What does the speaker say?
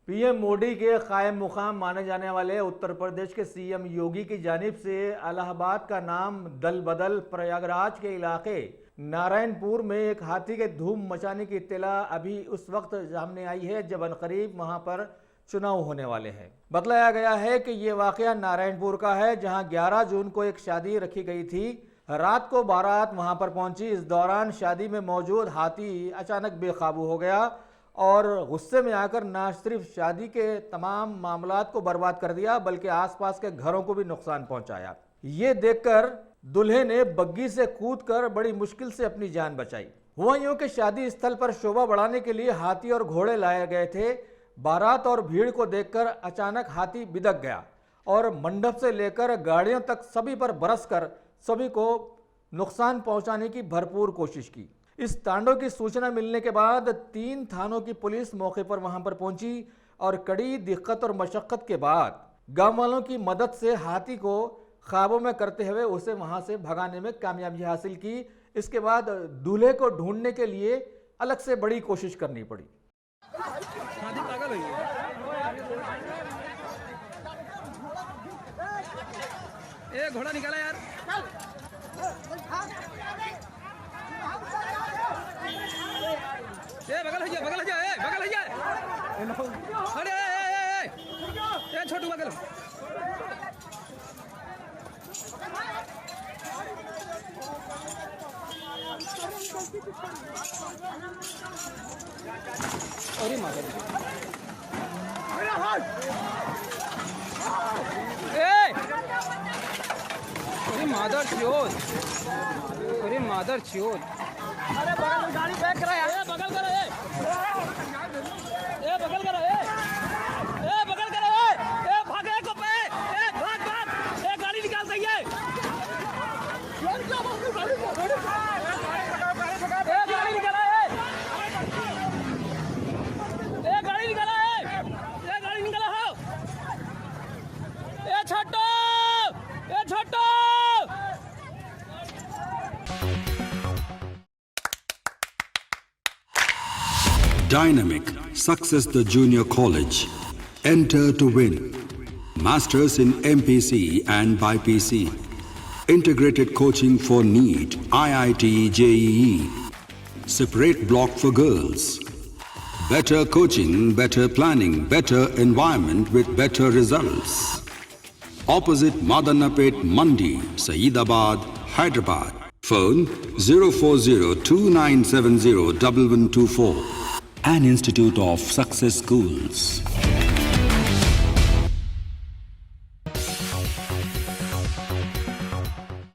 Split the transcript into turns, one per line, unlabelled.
PM Modi के कायम मुकाम माने जाने वाले उत्तर प्रदेश के सीएम योगी की जानिब से इलाहाबाद का नाम दल बदल प्रयागराज के इलाके नारायणपुर में एक हाथी के धूम मचाने की इत्तला अभी उस वक्त सामने आई है जब अनकरीब वहां पर चुनाव होने वाले हैं। बतलाया गया है कि ये वाकया नारायणपुर का है, जहां 11 जून को एक शादी रखी गई थी। रात को बारात वहां पर पहुंची। इस दौरान शादी में मौजूद हाथी अचानक बेकाबू हो गया और गुस्से में आकर न सिर्फ शादी के तमाम मामलात को बर्बाद कर दिया बल्कि आसपास के घरों को भी नुकसान पहुंचाया। ये देखकर दूल्हे ने बग्गी से कूदकर बड़ी मुश्किल से अपनी जान बचाई। हुआ यूं कि शादी स्थल पर शोभा बढ़ाने के लिए हाथी और घोड़े लाए गए थे। बारात और भीड़ को देखकर अचानक हाथी बिदक गया और मंडप से लेकर गाड़ियों तक सभी पर बरसकर सभी को नुकसान पहुंचाने की भरपूर कोशिश की। इस तांडव की सूचना मिलने के बाद 3 थानों की पुलिस मौके पर वहां पर पहुंची और कड़ी दिक्कत और मशक्कत के बाद गांव वालों की मदद से हाथी को काबू में करते हुए उसे वहां से भगाने में कामयाबी हासिल की। इसके बाद दूल्हे को ढूंढने के लिए अलग से बड़ी कोशिश करनी पड़ी।
हाथी पागल हुई है। ए घोड़ा निकाला यार। ए बगल है, बगल है, ए बगल है। अरे ए छोटू बगल। अरे माता अरे मादर चोद, अरे मादर चोद। अरे बगल में गाड़ी बैक करा यार। बगल करो, बगल करो, बगल करो, भागे को पे, भाग भाग, गाड़ी निकाल दइए। गाड़ी निकाला गाड़ी निकाला हो। छोटो छोटो।
Dynamic Success the Junior College. Enter to win. Masters in MPC and BPC. Integrated coaching for NEET, IIT, JEE. Separate block for girls. Better coaching, better planning, better environment with better results. Opposite Madanapet Mandi, Saeedabad, Hyderabad. Phone 04029701124. An institute of success schools.